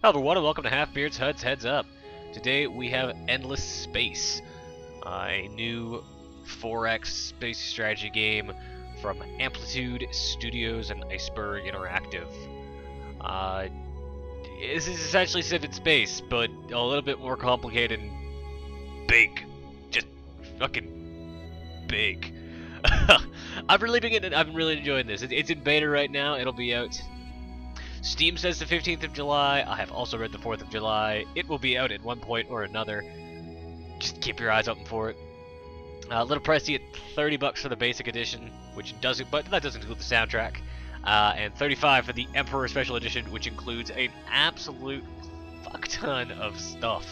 Hello everyone and welcome to Halfbeard's HUD's Heads Up. Today we have Endless Space, a new 4X space strategy game from Amplitude Studios and Iceberg Interactive. This is essentially Civ in space, but a little bit more complicated and big. Just fucking big. I'm really enjoying this. It's in beta right now. It'll be out. Steam says the 15th of July. I have also read the 4th of July. It will be out at one point or another. Just keep your eyes open for it. A little pricey at $30 for the basic edition, which doesn't, but that doesn't include the soundtrack. And $35 for the Emperor Special Edition, which includes an absolute fuck ton of stuff.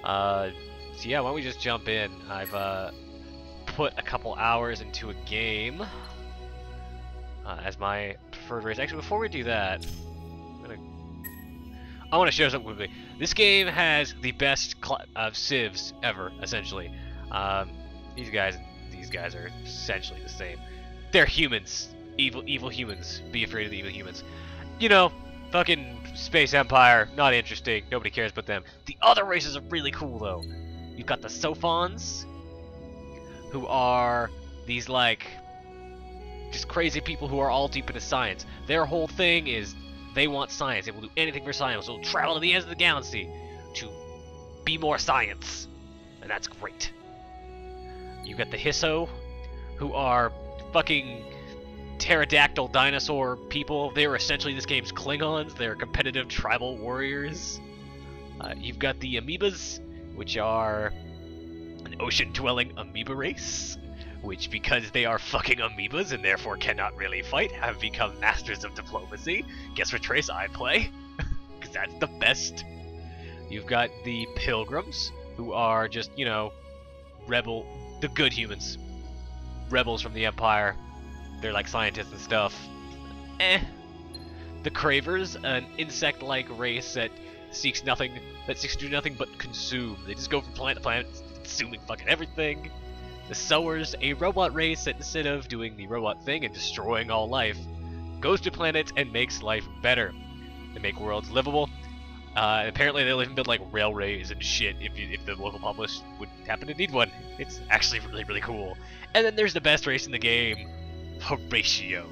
So yeah, why don't we just jump in? I've put a couple hours into a game as my preferred race. Actually, before we do that, I want to share something quickly. This game has the best civs ever, essentially. These guys are essentially the same. They're humans. Evil humans. Be afraid of the evil humans. You know, fucking Space Empire, not interesting. Nobody cares about them. The other races are really cool, though. You've got the Sophons, who are these, like, just crazy people who are all deep into science. Their whole thing is they want science. They will do anything for science. They'll travel to the ends of the galaxy to be more science. And that's great. You've got the Hisso, who are fucking pterodactyl dinosaur people. They are essentially this game's Klingons. They're competitive tribal warriors. You've got the Amoebas, which are an ocean-dwelling amoeba race, which, because they are fucking amoebas and therefore cannot really fight, have become masters of diplomacy. Guess which race I play? Because that's the best. You've got the Pilgrims, who are just, you know, the good humans. Rebels from the Empire. They're like scientists and stuff. The Cravers, an insect-like race that seeks to do nothing but consume. They just go from planet to planet, consuming fucking everything. The Sowers, a robot race that instead of doing the robot thing and destroying all life, goes to planets and makes life better. They make worlds livable. Apparently they'll even build like railways and shit if the local populace would happen to need one. It's actually really, really cool. And then there's the best race in the game, Horatio.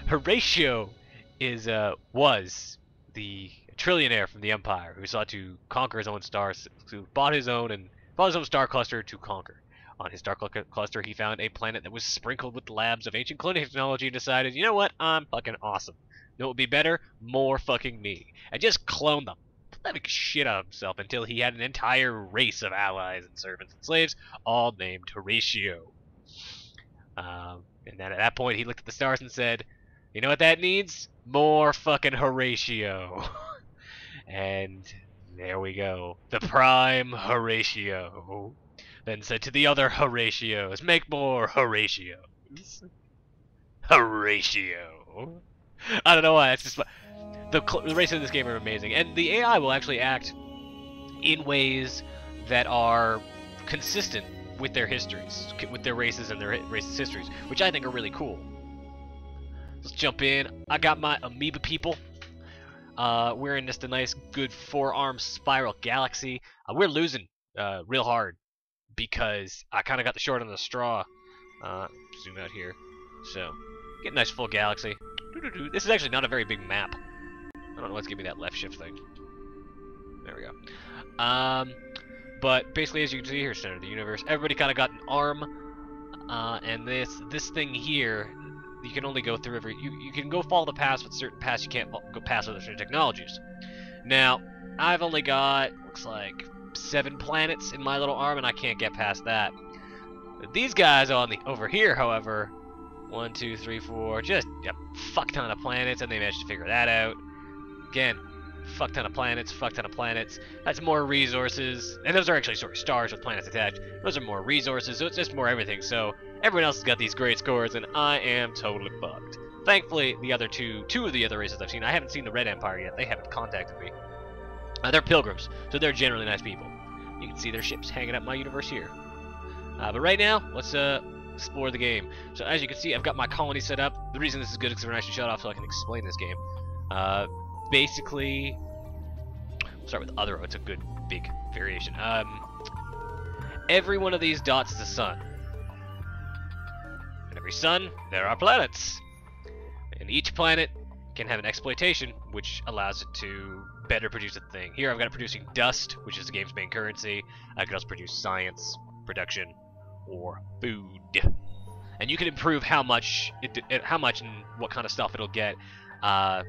Horatio was the trillionaire from the Empire who sought to conquer his own stars, who bought his own star cluster to conquer. On his star cluster, he found a planet that was sprinkled with labs of ancient cloning technology and decided, you know what, I'm fucking awesome. You know what would be better? More fucking me. And just clone them. Letting shit out of himself until he had an entire race of allies and servants and slaves, all named Horatio. And then at that point, he looked at the stars and said, you know what that needs? More fucking Horatio. And there we go. The prime Horatio. Then said to the other Horatios, make more Horatios. Horatio. I don't know why, that's just the races in this game are amazing. And the AI will actually act in ways that are consistent with their histories, with their races and their races' histories, which I think are really cool. Let's jump in. I got my amoeba people. We're in just a nice, good four-arm spiral galaxy. We're losing real hard because I kind of got the short on the straw. Zoom out here. So, get a nice full galaxy. This is actually not a very big map. I don't know what's giving me that left shift thing. There we go. But basically, as you can see here, center of the universe, everybody kind of got an arm. And this thing here, you can only go through you can go follow the paths, but certain paths you can't go past with certain technologies. Now, I've only got, looks like, 7 planets in my little arm, and I can't get past that. These guys over here, however, 1, 2, 3, 4, just a fuck ton of planets, and they managed to figure that out. Again, fuck ton of planets, fuck ton of planets. That's more resources, and those are actually stars with planets attached. Those are more resources, so it's just more everything. So everyone else has got these great scores, and I am totally fucked. Thankfully, the other two of the other races I've seen, I haven't seen the Red Empire yet. They haven't contacted me. They're pilgrims, so they're generally nice people. You can see their ships hanging up my universe here. But right now, let's explore the game. So as you can see, I've got my colony set up. The reason this is good is because we're actually shut off so I can explain this game. Basically, we'll start with other. It's a good big variation. Every one of these dots is a sun. And every sun, there are planets. And each planet can have an exploitation, which allows it to better produce a thing. Here I've got it producing dust, which is the game's main currency. I can also produce science, production, or food. And you can improve how much and what kind of stuff it'll get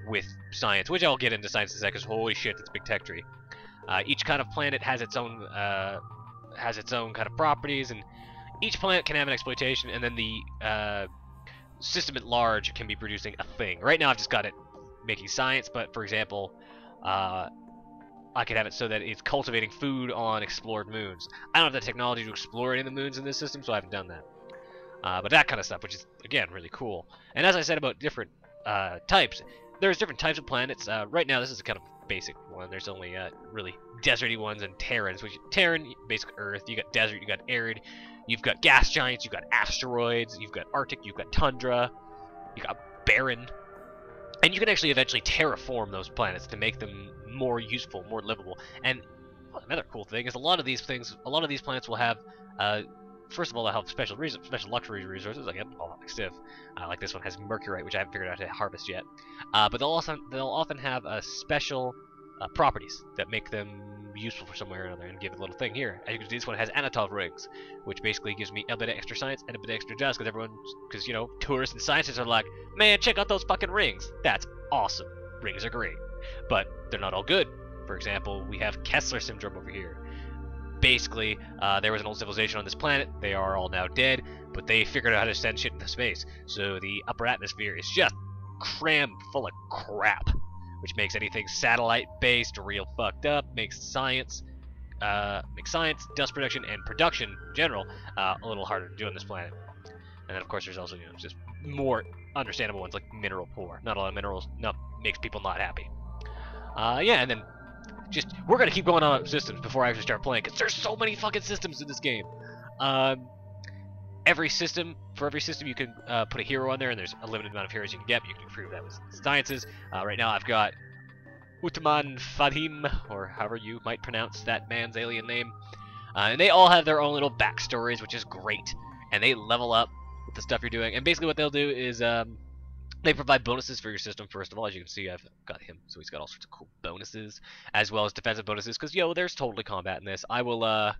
with science, which I'll get into science in a second, because holy shit, it's a big tech tree. Each kind of planet has its own kind of properties, and each planet can have an exploitation, and then the system at large can be producing a thing. Right now I've just got it making science, but for example, I could have it so that it's cultivating food on explored moons. I don't have the technology to explore any of the moons in this system, so I haven't done that. But that kind of stuff, which is, again, really cool. And as I said about different types, there's different types of planets. Right now, this is a kind of basic one. There's only really deserty ones and Terrans, which Terran, basic Earth. You got desert, you got arid, you've got gas giants, you've got asteroids, you've got Arctic, you've got tundra, you got barren. And you can actually eventually terraform those planets to make them more useful, more livable. And another cool thing is a lot of these planets will have, first of all, they'll have special luxury resources, like Civ. Like this one has mercurite, which I haven't figured out how to harvest yet. But they'll often have special properties that make them useful for somewhere or another, and give it a little thing here. As you can see, this one has Anatov rings, which basically gives me a bit of extra science and a bit of extra dust, because you know, tourists and scientists are like, man, check out those fucking rings. That's awesome. Rings are great, but they're not all good. For example, we have Kessler syndrome over here. Basically, there was an old civilization on this planet. They are all now dead, but they figured out how to send shit into space. So the upper atmosphere is just crammed full of crap, which makes anything satellite-based real fucked up. Makes science, dust production, and production in general a little harder to do on this planet. And then, of course, there's also just more understandable ones like mineral poor. Not a lot of minerals. Makes people not happy. Yeah, and then we're gonna keep going on systems before I actually start playing, because there's so many fucking systems in this game. For every system you can put a hero on there, and there's a limited amount of heroes you can get, but you can improve that with sciences. Right now I've got Utman Fahim, or however you might pronounce that man's alien name. And they all have their own little backstories, which is great. And they level up with the stuff you're doing. And basically what they'll do is they provide bonuses for your system. First of all, as you can see, I've got him, so he's got all sorts of cool bonuses, as well as defensive bonuses, because, there's totally combat in this. I'll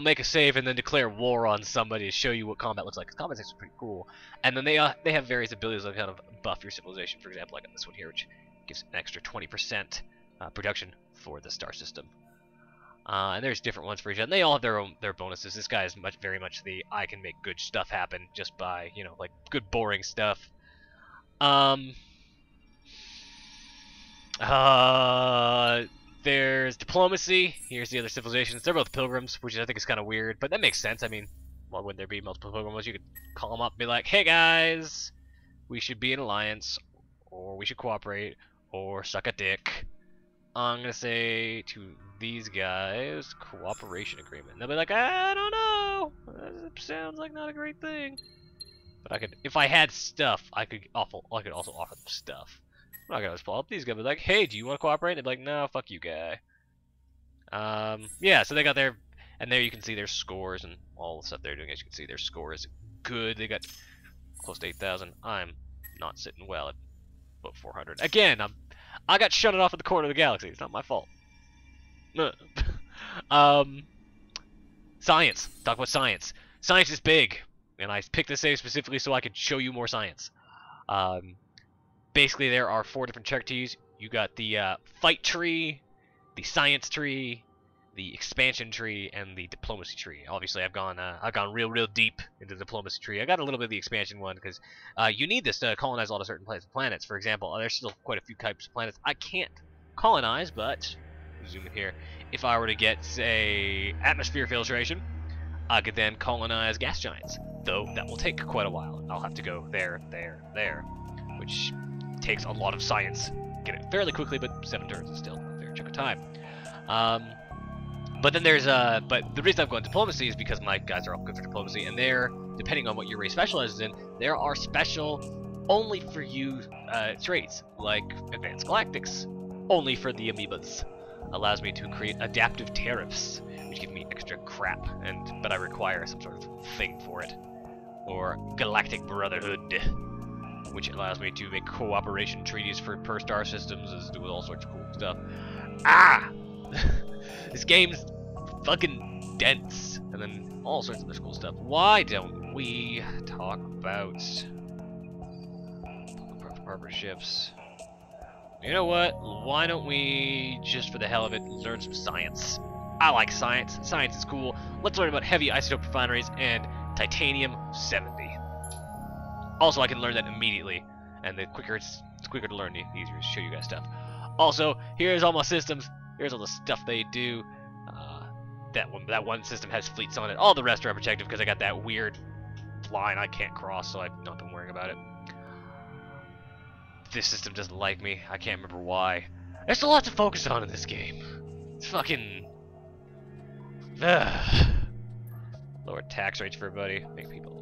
make a save and then declare war on somebody to show you what combat looks like, because combat's actually pretty cool. And then they have various abilities that kind of buff your civilization. For example, like this one here, which gives an extra 20% production for the star system. And there's different ones for each other. And they all have their bonuses. This guy is very much the I can make good stuff happen just by, like good boring stuff. There's diplomacy. Here's the other civilizations. They're both pilgrims, which I think is kind of weird, but that makes sense. I mean, why wouldn't there be multiple pilgrims? You could call them up and be like, hey guys, we should be in alliance, or we should cooperate, or suck a dick. I'm gonna say to these guys, cooperation agreement. And they'll be like, I don't know. That sounds like not a great thing. But if I had stuff, I could also offer them stuff. I'm not gonna just follow up these guys. Be like, hey, do you want to cooperate? And they'd be like, no, fuck you, guy. Yeah. So they got their, and there you can see their scores and all the stuff they're doing. As you can see, their score is good. They got close to 8,000. I'm not sitting well at about 400. Again, I got shunted off at the corner of the galaxy. It's not my fault. Science. Talk about science. Science is big, and I picked this save specifically so I could show you more science. Basically, there are 4 different check trees. You got the fight tree, the science tree, the expansion tree, and the diplomacy tree. Obviously, I've gone real deep into the diplomacy tree. I got a little bit of the expansion one because you need this to colonize a lot of certain planets. For example, there's still quite a few types of planets I can't colonize, but zoom in here. If I were to get, say, atmosphere filtration, I could then colonize gas giants. Though that will take quite a while. I'll have to go there, which takes a lot of science. Get it fairly quickly, but 7 turns is still a fair chunk of time. But then there's but the reason I'm going diplomacy is because my guys are all good for diplomacy, and they're, depending on what your race specializes in, there are special only for you traits like advanced galactics, only for the amoebas. Allows me to create adaptive tariffs, which give me extra crap, but I require some sort of thing for it, or galactic brotherhood, which allows me to make cooperation treaties for per star systems, as do all sorts of cool stuff. Ah. This game's fucking dense, and then all sorts of other cool stuff. Why don't we talk about partnerships? You know what? Why don't we, just for the hell of it, learn some science? I like science. Science is cool. Let's learn about heavy isotope refineries and titanium-70. Also, I can learn that immediately, and the quicker it's quicker to learn, the easier to show you guys stuff. Also, here's all my systems. Here's all the stuff they do. That one system has fleets on it. All the rest are unprotected because I got that weird line I can't cross, so I've not been worrying about it. This system doesn't like me. I can't remember why. There's a lot to focus on in this game. It's fucking... Lower tax rates for everybody. Make people...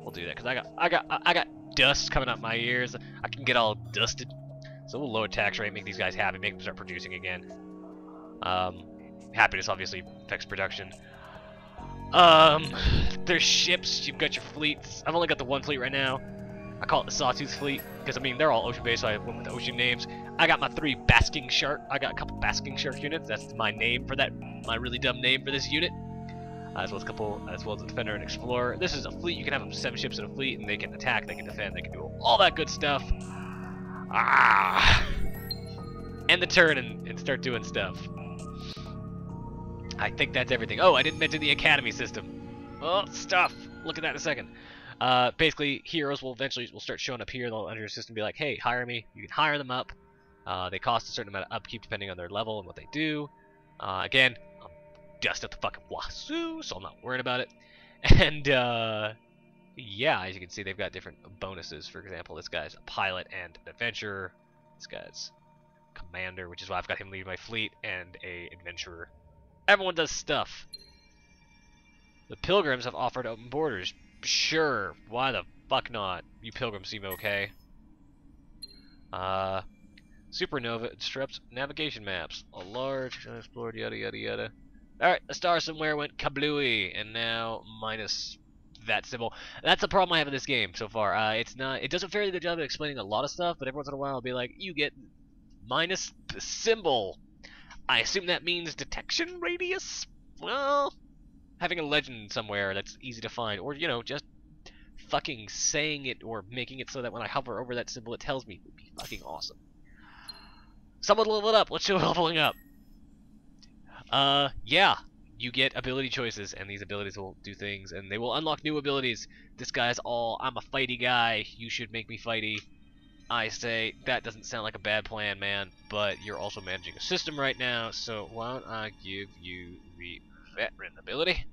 We'll do that because I got dust coming out my ears. I can get all dusted. So we'll lower tax rate, make these guys happy, make them start producing again. Happiness obviously affects production. There's ships, you've got your fleets. I've only got the one fleet right now. I call it the Sawtooth fleet, because I mean, they're all ocean-based, so I went with the ocean names. I got my 3 basking shark, I got a couple basking shark units, that's my name for that, my really dumb name for this unit. As well as a defender and explorer. This is a fleet, you can have up to 7 ships in a fleet, and they can attack, they can defend, they can do all that good stuff. End the turn and start doing stuff. I think that's everything. Oh, I didn't mention the academy system. Oh, stuff. Look at that in a second. Basically, heroes will eventually start showing up here. They'll enter your system and be like, hey, hire me. You can hire them up. They cost a certain amount of upkeep depending on their level and what they do. Again, I'm dust at the fucking wazoo, so I'm not worried about it. And, yeah, as you can see, they've got different bonuses. For example, this guy's a pilot and an adventurer. This guy's commander, which is why I've got him lead my fleet, and a adventurer. Everyone does stuff. The pilgrims have offered open borders. Sure, why the fuck not? You pilgrims seem okay. Supernova disrupts navigation maps. A large unexplored yada yada yada. Alright, a star somewhere went kablooey, and now minus that symbol. That's the problem I have in this game so far. It does a fairly good job of explaining a lot of stuff, but every once in a while it'll be like, you get minus the symbol. I assume that means detection radius? Well, having a legend somewhere that's easy to find, or, you know, just fucking saying it or making it so that when I hover over that symbol it tells me would be fucking awesome. Someone level it up. Let's show leveling up. Yeah. You get ability choices, and these abilities will do things, and they will unlock new abilities. This guy's all, I'm a fighty guy, you should make me fighty. I say, that doesn't sound like a bad plan, man, but you're also managing a system right now, so why don't I give you the veteran ability?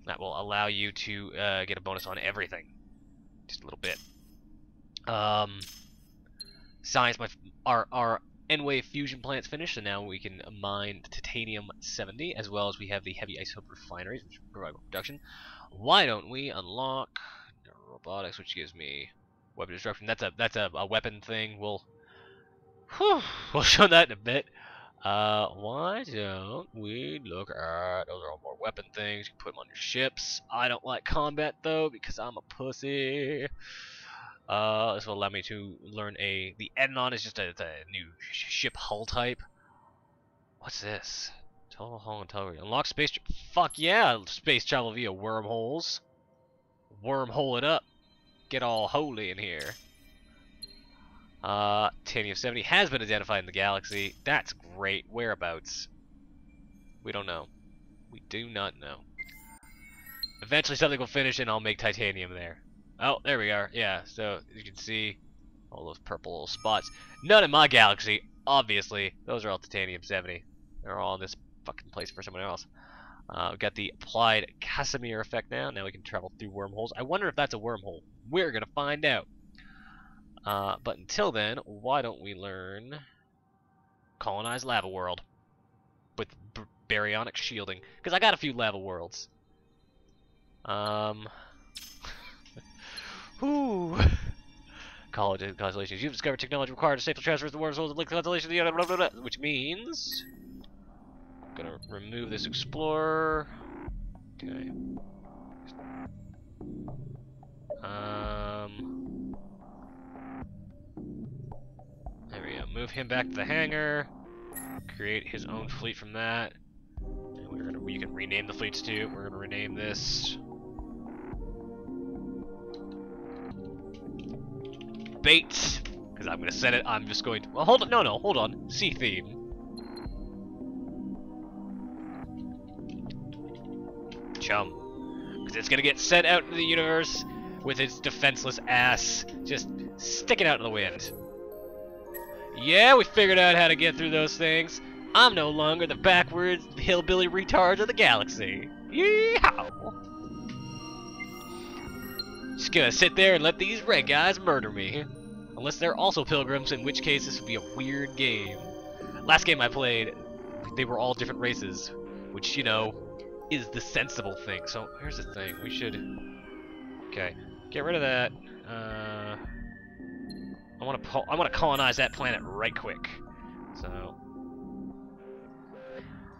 That will allow you to get a bonus on everything. Just a little bit. Science, our N-Wave fusion plant's finished, and now we can mine titanium-70, as well as we have the heavy isotope refineries, which provide more production. Why don't we unlock robotics, which gives me weapon destruction? That's a weapon thing. We'll show that in a bit. Why don't we look at, those are all more weapon things. You can put them on your ships. I don't like combat though because I'm a pussy. This will allow me to learn the Ednon is just a new ship hull type. What's this? Total hull and television. Unlock space. Fuck yeah! Space travel via wormholes. Wormhole it up. Get all holy in here. Titanium-70 has been identified in the galaxy. That's great. Whereabouts? We don't know. We do not know. Eventually something will finish and I'll make titanium there. Oh, there we are. Yeah, so you can see all those purple little spots. None in my galaxy, obviously. Those are all titanium-70. They're all in this fucking place for someone else. We've got the applied Casimir effect now. Now we can travel through wormholes. I wonder if that's a wormhole. We're gonna find out. But until then, why don't we learn Colonize Lava World with baryonic shielding, because I got a few lava worlds. Whew. Constellations. You've discovered technology required to safely transfer the worm's souls of liquid constellation, blah, blah, blah, blah, which means I'm gonna remove this explorer. Okay. There we go. Move him back to the hangar. Create his own fleet from that. And we can rename the fleets too. We're gonna rename this Bait, because I'm gonna set it. I'm just going to. Well, hold on. No, hold on. Sea theme. Chum, because it's gonna get sent out into the universe with its defenseless ass just sticking out in the wind. Yeah, we figured out how to get through those things. I'm no longer the backwards hillbilly retard of the galaxy. Yeehaw! Just gonna sit there and let these red guys murder me. Unless they're also pilgrims, in which case this would be a weird game. Last game I played, they were all different races, which, you know, is the sensible thing. So here's the thing, we should... Okay, get rid of that. I want to colonize that planet right quick. So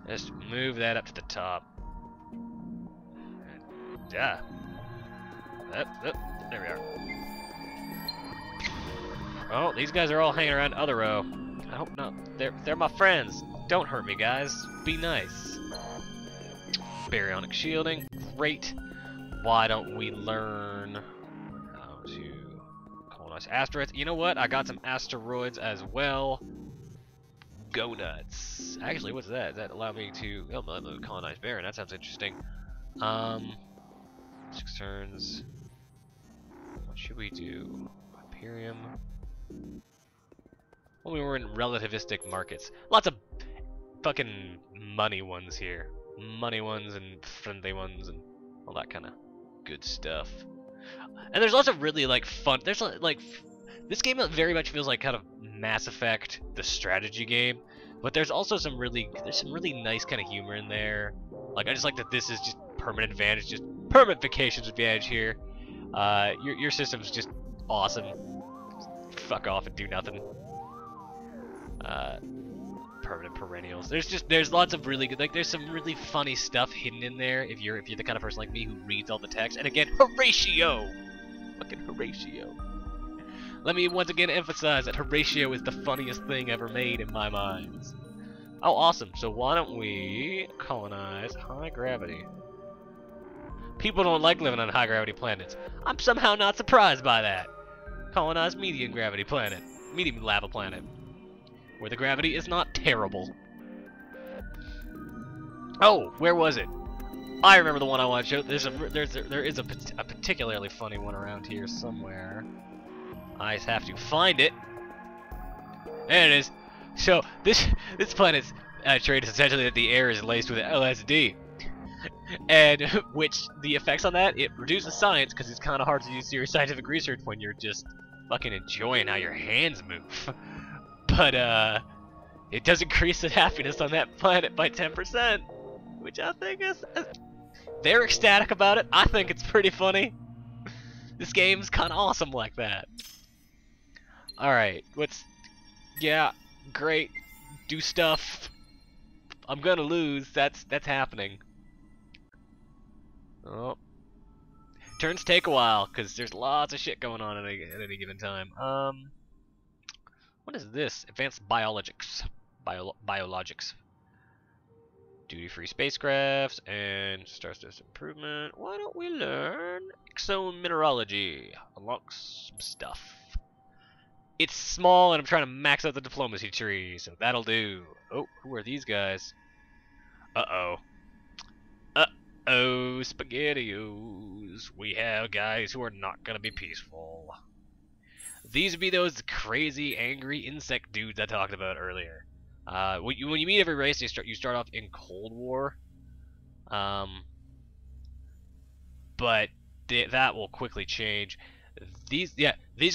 just move that up to the top. Yeah. There we are. Oh, these guys are all hanging around other row. I hope not. They're my friends. Don't hurt me, guys. Be nice. Baryonic shielding. Great. Why don't we learn how to colonize asteroids? You know what? I got some asteroids as well. Go nuts. Actually, what's that? Does that allow me to colonize Baron? That sounds interesting. 6 turns. What should we do? Imperium. Well, we were in relativistic markets. Lots of fucking money ones here. Money ones and friendly ones and all that kind of good stuff. And there's lots of really like fun. There's like this game very much feels like kind of Mass Effect, the strategy game. But there's also some really nice kind of humor in there. Like I just like that this is just permanent advantage, just permanent vacations advantage here. Your system's just awesome. Fuck off and do nothing. Permanent perennials. There's lots of really good, like there's some really funny stuff hidden in there if you're the kind of person like me who reads all the text. And again, Horatio, fucking Horatio. Let me once again emphasize that Horatio is the funniest thing ever made in my mind. Oh, awesome. So why don't we colonize high gravity? People don't like living on high gravity planets. I'm somehow not surprised by that. Colonize medium gravity planet, medium lava planet, where the gravity is not terrible. Oh, where was it? I remember the one I want to show. There is a particularly funny one around here somewhere. I just have to find it. There it is. So this planet's trait is essentially that the air is laced with LSD, and which the effects on that, it reduces science because it's kind of hard to do serious scientific research when you're just fucking enjoying how your hands move. But it does increase the happiness on that planet by 10%, which I think is they're ecstatic about it. I think it's pretty funny. This game's kind of awesome like that. All right, yeah, great, do stuff. I'm gonna lose. That's happening. Oh, turns take a while because there's lots of shit going on at any given time. What is this? Advanced biologics. Biologics. Duty-free spacecrafts and star system improvement. Why don't we learn exomineralogy? Unlock some stuff. It's small and I'm trying to max out the diplomacy tree, so that'll do. Oh, who are these guys? Uh-oh. Uh-oh, SpaghettiOs. We have guys who are not gonna be peaceful. These would be those crazy, angry insect dudes I talked about earlier. When you meet every race, you start off in Cold War. But that will quickly change. These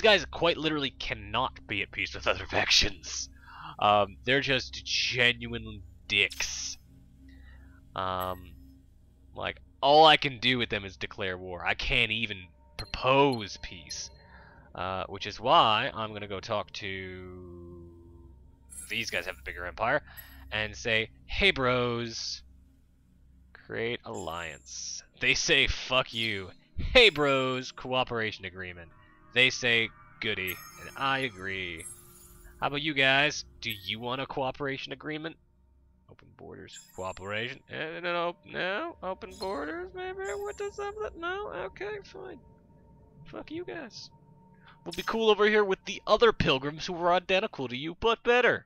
guys quite literally cannot be at peace with other factions. They're just genuine dicks. Like, all I can do with them is declare war. I can't even propose peace. Which is why I'm gonna go talk to these guys have the bigger empire and say, hey bros, create alliance. They say fuck you. Hey bros, cooperation agreement. They say goody, and I agree. How about you guys? Do you want a cooperation agreement? Open borders, cooperation. No, open borders, maybe. What does that? No, okay, fine. Fuck you guys. We'll be cool over here with the other pilgrims who were identical to you, but better.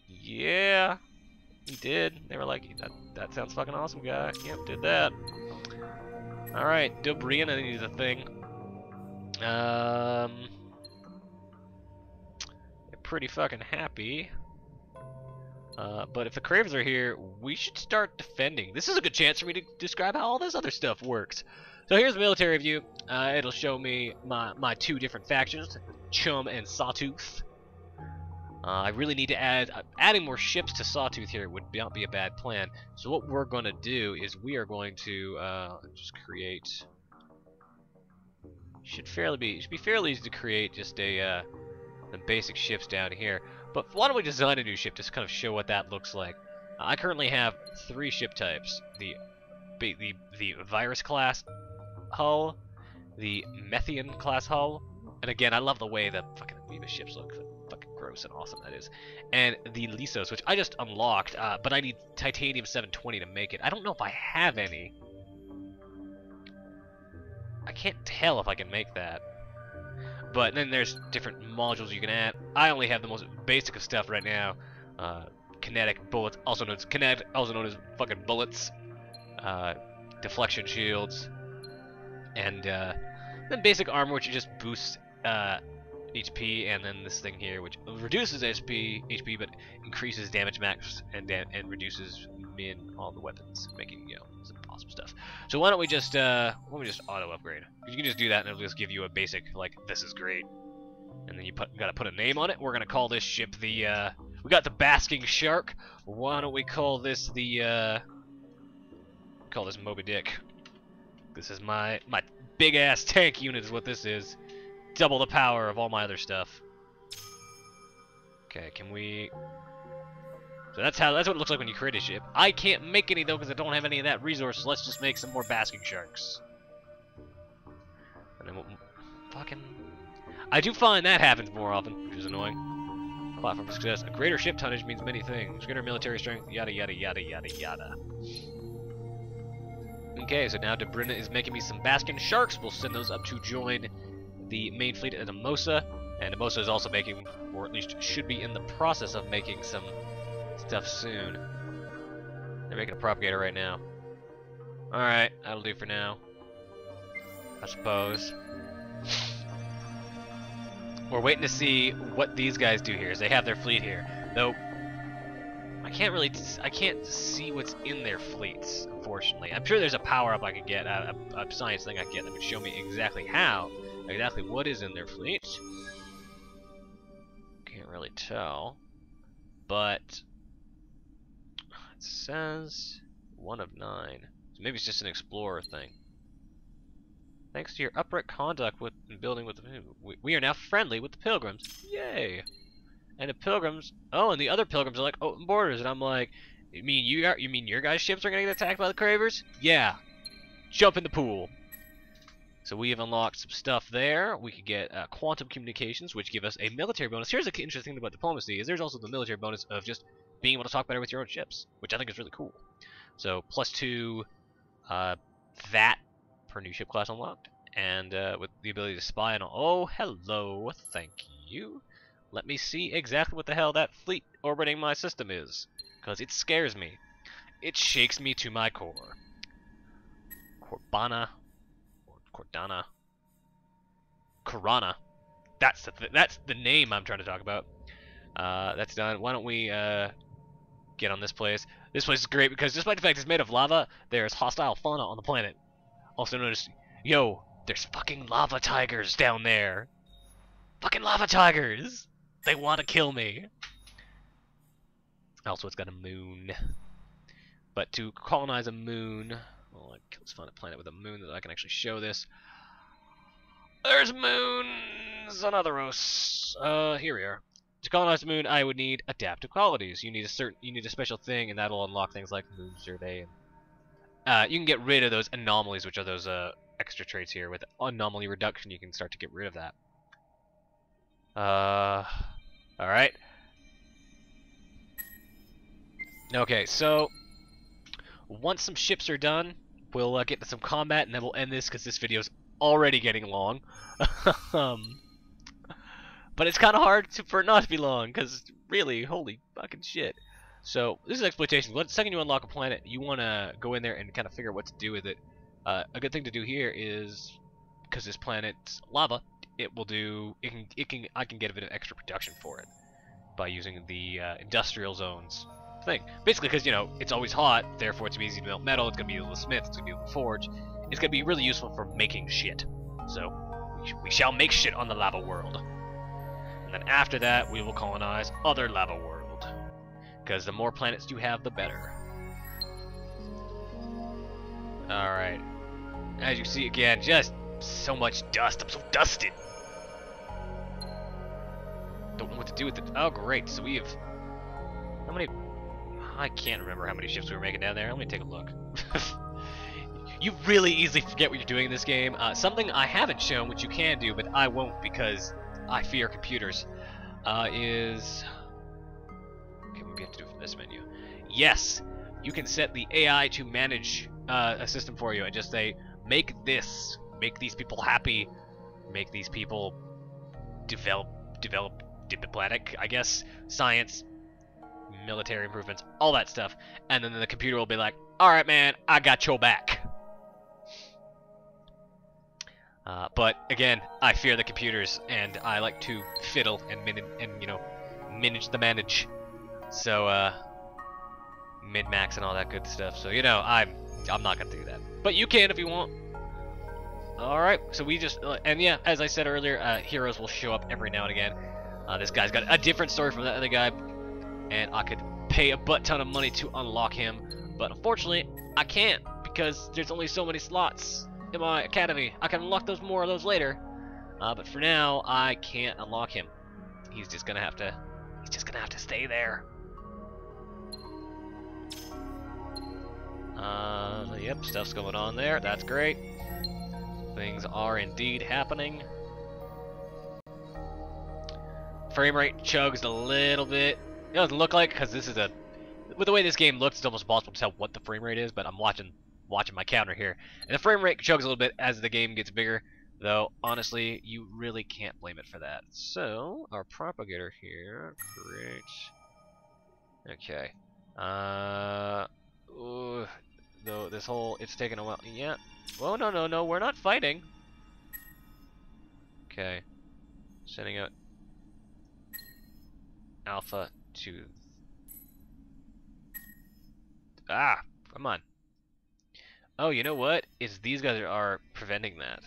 Yeah, he did. They were like, that sounds fucking awesome, guy. Yep, did that. Alright, Dubrian, I think he's a thing. They're pretty fucking happy. But if the Cravens are here, we should start defending. This is a good chance for me to describe how all this other stuff works. So here's a military view. It'll show me my two different factions, Chum and Sawtooth. I really need to adding more ships to Sawtooth here would not be a bad plan. So what we're going to do is we are going to just create. Should be fairly easy to create just the basic ships down here. But why don't we design a new ship just to kind of show what that looks like? I currently have 3 ship types: the virus class hull, the Methian class hull, and again, I love the way the fucking Amoeba ships look. Fucking gross and awesome that is. And the Lysos, which I just unlocked, but I need Titanium 720 to make it. I don't know if I have any. I can't tell if I can make that. But then there's different modules you can add. I only have the most basic of stuff right now. Kinetic bullets, also known as fucking bullets. Deflection shields. And then basic armor, which just boosts HP, and then this thing here, which reduces HP, but increases damage max and reduces min on the weapons, making some awesome stuff. So why don't we just auto upgrade? You can just do that, and it'll just give you a basic like this is great, and then you gotta put a name on it. We're gonna call this ship the we got the Basking Shark. Why don't we call this the call this Moby Dick? This is my big ass tank unit is what this is. Double the power of all my other stuff. Okay, can we? So that's what it looks like when you create a ship. I can't make any though because I don't have any of that resource. So let's just make some more Basking Sharks. And then we'll fucking. I do find that happens more often, which is annoying. Platform success. A greater ship tonnage means many things. Greater military strength. Yada yada yada yada yada. Okay, so now Dobryna is making me some Basking Sharks. We'll send those up to join the main fleet at Amosa, and Amosa is also making, or at least should be in the process of making some stuff soon. They're making a propagator right now. Alright, that'll do for now, I suppose. We're waiting to see what these guys do here, as they have their fleet here. Though, I can't see what's in their fleets, unfortunately. I'm sure there's a power-up I could get, a science thing I could get that would show me exactly what is in their fleet. Can't really tell. But it says 1 of 9. So maybe it's just an explorer thing. Thanks to your upright conduct in building with we are now friendly with the pilgrims. Yay! And the pilgrims, and the other pilgrims are like open borders, and I'm like, you mean your guys' ships are gonna get attacked by the Cravers? Yeah. Jump in the pool. So we have unlocked some stuff there. We could get quantum communications, which give us a military bonus. Here's the interesting thing about diplomacy: is there's also the military bonus of just being able to talk better with your own ships, which I think is really cool. So +2 that per new ship class unlocked, and with the ability to spy on. Oh, hello, thank you. Let me see exactly what the hell that fleet orbiting my system is, because it scares me. It shakes me to my core. Cordana. Corana. That's the name I'm trying to talk about. That's done. Why don't we get on this place? This place is great because despite the fact it's made of lava, there's hostile fauna on the planet. Also notice, there's fucking lava tigers down there. Fucking lava tigers! They want to kill me. Also, it's got a moon. But to colonize a moon, well, let's find a planet with a moon that I can actually show this. There's moons on Otheros. Here we are. To colonize the moon, I would need adaptive qualities. You need a special thing, and that'll unlock things like moon survey. And, you can get rid of those anomalies, which are those extra traits here. With anomaly reduction, you can start to get rid of that. All right. Okay, so once some ships are done, we'll get to some combat, and then we'll end this because this video's already getting long. But it's kind of hard for it not to be long, because really, holy fucking shit. So this is exploitation. The second you unlock a planet, you want to go in there and kind of figure out what to do with it. A good thing to do here is, because this planet's lava, I can get a bit of extra production for it by using the industrial zones thing. Basically, because it's always hot, therefore it's easy to melt metal. It's gonna be able to smith. It's gonna be able to forge. It's gonna be really useful for making shit. So we shall make shit on the lava world. And then after that, we will colonize other lava world. Because the more planets you have, the better. Alright. As you see again, just so much dust. I'm so dusted. Don't know what to do with it. Oh, great. So we have... How many... I can't remember how many ships we were making down there. Let me take a look. You really easily forget what you're doing in this game. Something I haven't shown, which you can do, but I won't because I fear computers, is... Okay, what do we have to do from this menu? Yes! You can set the AI to manage a system for you and just say, make this, make these people happy, make these people develop diplomatic, I guess, science, military improvements, all that stuff, and then the computer will be like, alright man, I got your back. But again, I fear the computers, and I like to fiddle and manage the manage. So min-max and all that good stuff. So I'm not gonna do that, but you can if you want. All right, so we just and yeah, as I said earlier, heroes will show up every now and again. This guy's got a different story from that other guy, and I could pay a butt ton of money to unlock him, but unfortunately, I can't because there's only so many slots in my academy. I can unlock more of those later, but for now, I can't unlock him. He's just gonna have to stay there. Yep, stuff's going on there. That's great. Things are indeed happening. Frame rate chugs a little bit. It doesn't look like, because this is with the way this game looks, it's almost impossible to tell what the frame rate is, but I'm watching my counter here. And the frame rate chugs a little bit as the game gets bigger, though honestly, you really can't blame it for that. So, our propagator here, great. Okay. Though this whole, it's taking a while. Yeah. Oh, no, we're not fighting. Okay. Sending out Alpha to... Ah, come on. Oh, you know what? It's these guys are preventing that.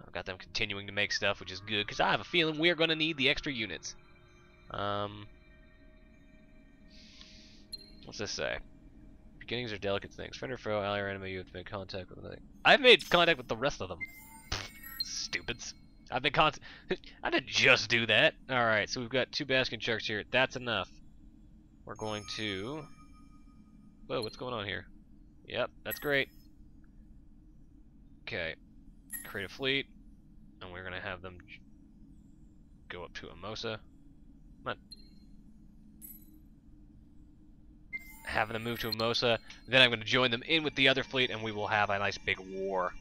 I've got them continuing to make stuff, which is good, because I have a feeling we're going to need the extra units. What's this say? Beginnings are delicate things. Friend or foe, ally or enemy, you have made contact with them. I've made contact with the rest of them. Stupids. I didn't just do that. Alright, so we've got 2 basking sharks here. That's enough. We're going to... Whoa, what's going on here? Yep, that's great. Okay. Create a fleet. And we're going to have them go up to Amosa. Come on. Having them move to Amosa. Then I'm going to join them in with the other fleet, and we will have a nice big war.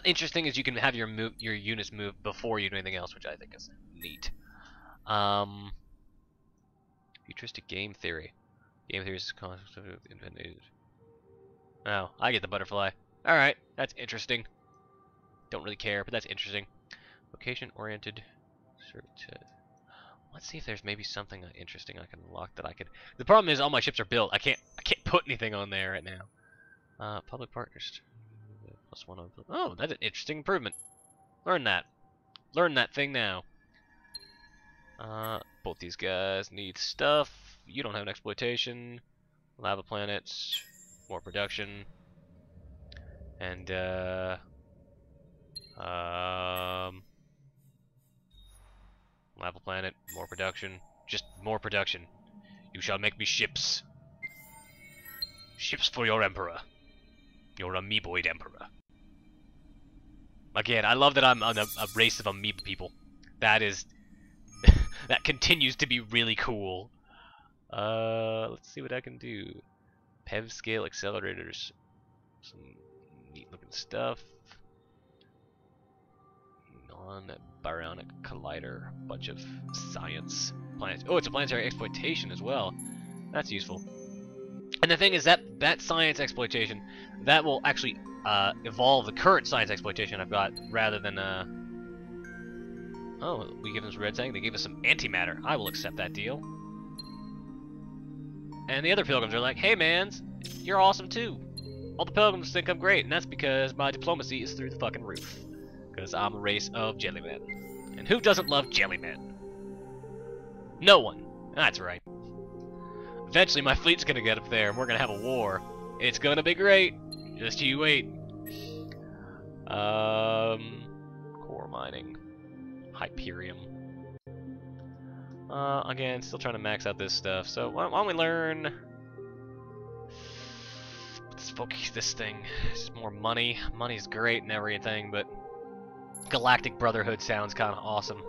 Interesting is you can have your units move before you do anything else, which I think is neat. Futuristic game theory. Game theory is concept of invented. Oh, I get the butterfly. Alright, that's interesting. Don't really care, but that's interesting. Location-oriented. Let's see if there's maybe something interesting I can unlock that I could. The problem is all my ships are built. I can't put anything on there right now. Public partners. +1 on. Oh, that's an interesting improvement. Learn that. Learn that thing now. Both these guys need stuff. You don't have an exploitation. Lava planets. More production. And lava planet, more production. Just more production. You shall make me ships. Ships for your emperor. Your amoeboid emperor. Again, I love that I'm on a race of amoeba people. That is... that continues to be really cool. Let's see what I can do. PEV scale accelerators. Some neat looking stuff. Non-baryonic collider. Bunch of science. Planets. Oh, it's a planetary exploitation as well. That's useful. And the thing is that science exploitation, that will actually evolve the current science exploitation I've got, rather than oh, we give them some red tank. They gave us some antimatter. I will accept that deal. And the other pilgrims are like, hey mans, you're awesome too. All the pilgrims think I'm great, and that's because my diplomacy is through the fucking roof. Because I'm a race of jellymen. And who doesn't love jellymen? No one. That's right. Eventually my fleet's gonna get up there and we're gonna have a war. It's gonna be great. Just you wait. Core mining. Hyperium. Again, still trying to max out this stuff. So why don't we learn... Let's focus this thing. Just more money. Money's great and everything, but Galactic Brotherhood sounds kind of awesome.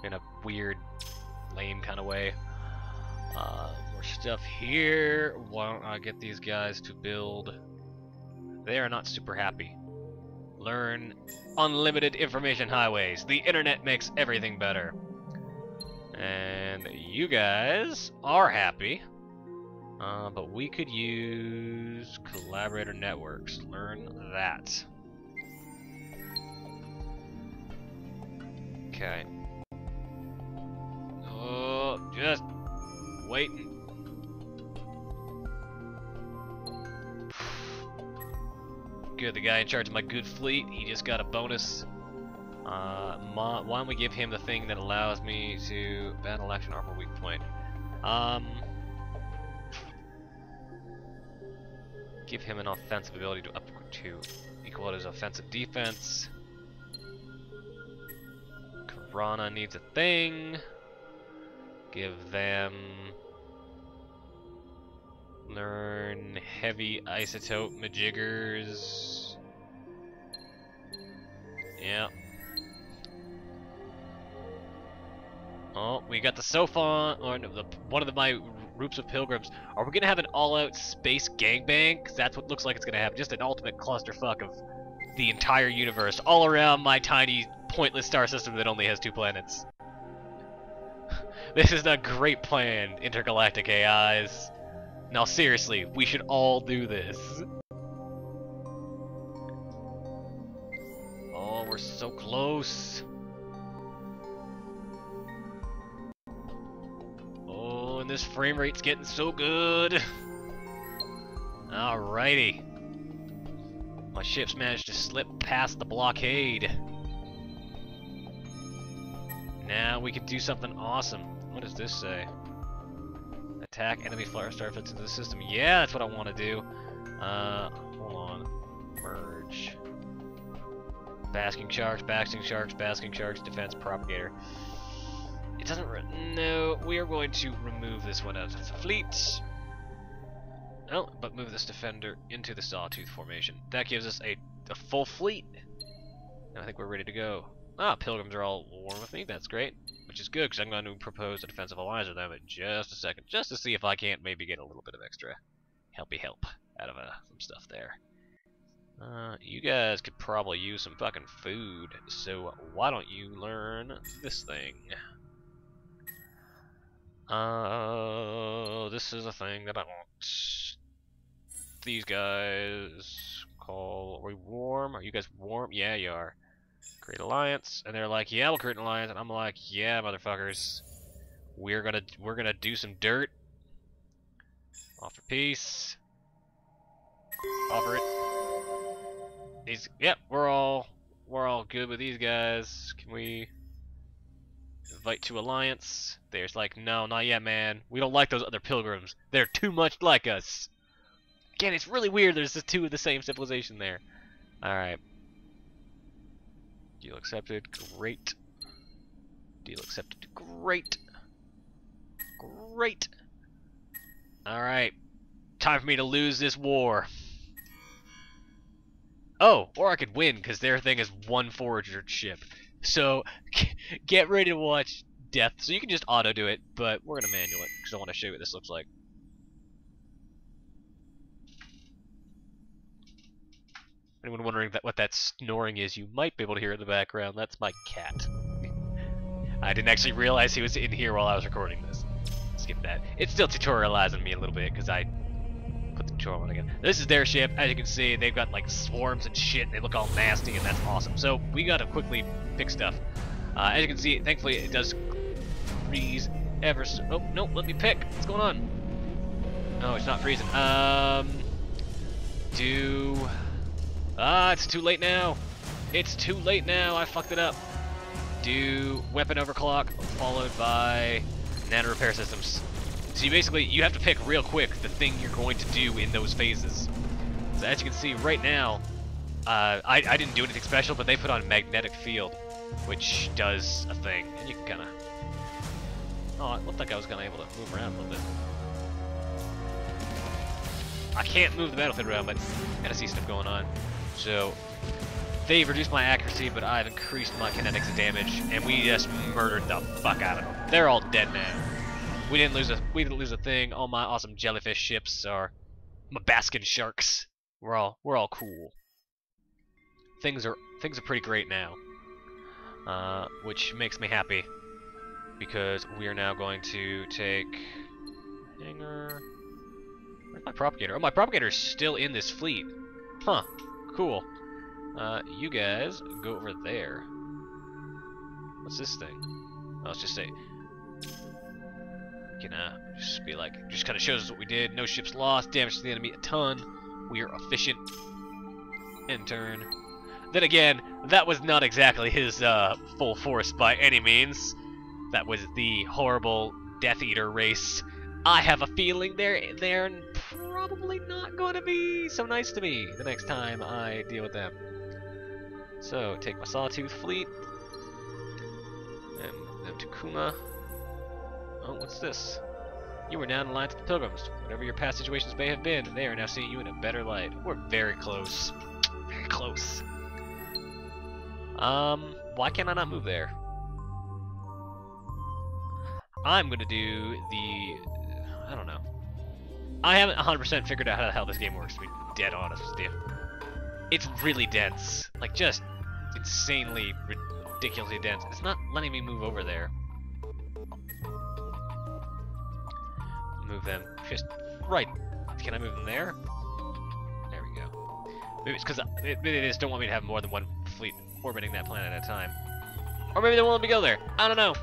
In a weird, lame kind of way. More stuff here. Why don't I get these guys to build? They are not super happy. Learn unlimited information highways. The internet makes everything better. And you guys are happy. But we could use collaborator networks. Learn that. Okay. Oh, just waiting. Good, the guy in charge of my good fleet, he just got a bonus. Why don't we give him the thing that allows me to battle action armor weak point? Give him an offensive ability to upgrade to equal his offensive defense. Karana needs a thing. Give them... Learn heavy isotope majiggers. Yeah. Oh, we got the Sophon, or no, one of my groups of pilgrims. Are we gonna have an all-out space gangbang? 'Cause that's what looks like it's gonna happen. Just an ultimate clusterfuck of the entire universe all around my tiny, pointless star system that only has 2 planets. This is a great plan, intergalactic AIs. Now seriously, we should all do this. Oh, we're so close. Oh, and this frame rate's getting so good. Alrighty. My ship's managed to slip past the blockade. Now we can do something awesome. What does this say? Attack enemy flyer starfights into the system. Yeah, that's what I want to do. Hold on. Merge. Basking sharks, defense propagator. It doesn't. No, we are going to remove this one out of the fleet. Oh, but move this defender into the sawtooth formation. That gives us a full fleet. And I think we're ready to go. Ah, pilgrims are all warm with me. That's great. Which is good, because I'm going to propose a defensive alliance with them in just a second, just to see if I can't maybe get a little bit of extra helpy help out of some stuff there. You guys could probably use some fucking food, so why don't you learn this thing? This is a thing that I want. These guys call... Are we warm? Are you guys warm? Yeah, you are. Create alliance, and they're like, yeah, we'll create an alliance, and I'm like, yeah, motherfuckers. we're gonna do some dirt. Offer peace. Offer it. These, yep, we're all good with these guys. Can we invite to alliance? There's like, no, not yet, man. We don't like those other pilgrims. They're too much like us. Again, it's really weird. There's just two of the same civilization there. All right. Deal accepted. Great. Deal accepted. Great. Great. All right. Time for me to lose this war. Oh, or I could win, because their thing is one forager ship. So, get ready to watch death. So you can just auto-do it, but we're going to manual it, because I want to show you what this looks like. Anyone wondering what that snoring is, you might be able to hear in the background. That's my cat. I didn't actually realize he was in here while I was recording this. Skip that. It's still tutorializing me a little bit, because I put the tutorial on again. This is their ship. As you can see, they've got like swarms and shit. They look all nasty, and that's awesome. So we gotta quickly pick stuff. As you can see, thankfully it does freeze ever so. Oh no, let me pick. What's going on? No, it's not freezing. It's too late now. It's too late now. I fucked it up. Do weapon overclock followed by nano repair systems. So you have to pick real quick the thing you're going to do in those phases. So as you can see right now, I didn't do anything special, but they put on magnetic field, which does a thing, and you can kind of. Oh, it looked like I was gonna able to move around a little bit. I can't move the battlefield around, but I gotta see stuff going on. So they've reduced my accuracy, but I've increased my kinetics of damage, and we just murdered the fuck out of them. They're all dead now. We didn't lose a thing. All my awesome jellyfish ships are my basking sharks. We're all cool. Things are pretty great now, which makes me happy because we are now going to take hangar. Where's my propagator? Oh, my propagator is still in this fleet. Huh. Cool. You guys go over there. What's this thing? Oh, let's just say. Just be like, just kind of shows us what we did. No ships lost, damage to the enemy a ton. We are efficient. End turn. Then again, that was not exactly his full force by any means. That was the horrible Death Eater race. I have a feeling they're probably not going to be so nice to me the next time I deal with them. So take my Sawtooth fleet and them to Kuma. Oh, what's this? You were now in alliance with the Pilgrims. Whatever your past situations may have been, they are now seeing you in a better light. We're very close. Very close. Why can I not move there? I'm gonna do the... I don't know. I haven't 100% figured out how the hell this game works, to be dead honest with you. It's really dense. Like, just insanely, ridiculously dense. It's not letting me move over there. Move them just right. Can I move them there? There we go. Maybe it's because they just don't want me to have more than one fleet orbiting that planet at a time. Or maybe they won't let me go there. I don't know.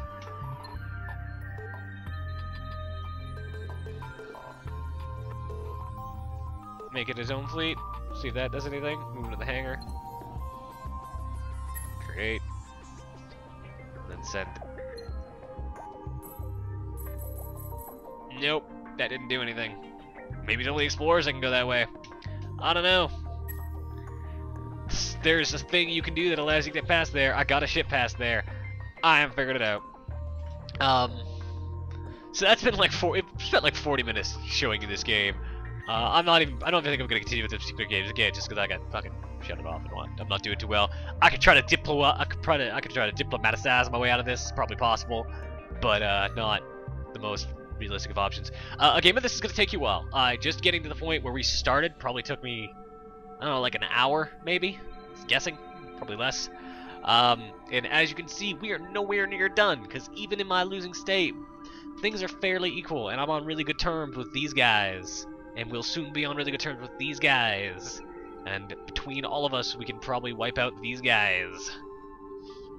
Make it his own fleet. See if that does anything. Move him to the hangar. Create. Then send. Nope, that didn't do anything. Maybe only explorers I can go that way. I don't know. There's a thing you can do that allows you to get past there. I got a ship past there. I haven't figured it out. So that's been like it spent like 40 minutes showing you this game. I don't even think I'm gonna continue with the particular games again, just because I got fucking shut it off and what. I'm not doing too well. I could try to diplomaticize my way out of this. Probably possible, but not the most realistic of options. A game of this is gonna take you a while. Just getting to the point where we started probably took me, I don't know, like an hour maybe. Guessing, probably less. And as you can see, we are nowhere near done, because even in my losing state, things are fairly equal, and I'm on really good terms with these guys. And we'll soon be on really good terms with these guys. And between all of us, we can probably wipe out these guys.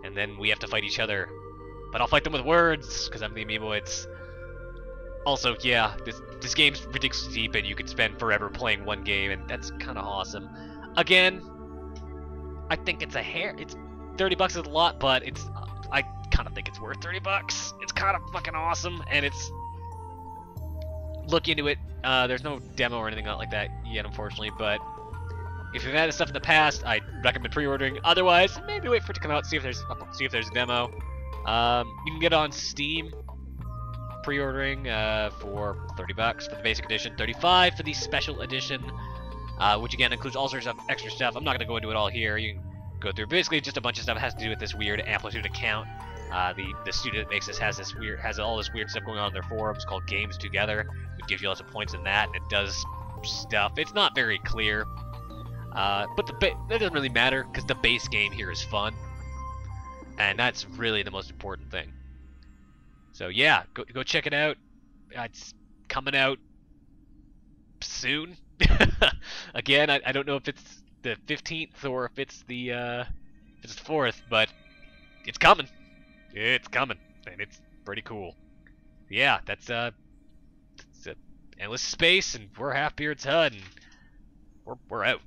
And then we have to fight each other but I'll fight them with words because I'm the Amiiboids. Also, yeah, this game's ridiculously deep, and you could spend forever playing one game, and that's kind of awesome. Again, I think it's it's $30 is a lot, but I kind of think it's worth $30. It's kind of fucking awesome, and it's look into it. There's no demo or anything like that yet, unfortunately, but if you've had this stuff in the past, I'd recommend pre-ordering. Otherwise, maybe wait for it to come out, see if there's a demo. You can get it on Steam. Pre-ordering for $30 for the basic edition, $35 for the special edition, which again includes all sorts of extra stuff. I'm not going to go into it all here. You can go through basically just a bunch of stuff that has to do with this weird Amplitude account. The studio that makes this has all this weird stuff going on in their forums called Games Together. It gives you lots of points in that, and it does stuff. It's not very clear, but that doesn't really matter because the base game here is fun, and that's really the most important thing. So yeah, go check it out. It's coming out soon. Again, I don't know if it's the 15th or if it's the 4th, but it's coming. It's coming, and it's pretty cool. Yeah, that's Endless Space, and we're Halfbeard's HUD, and we're out.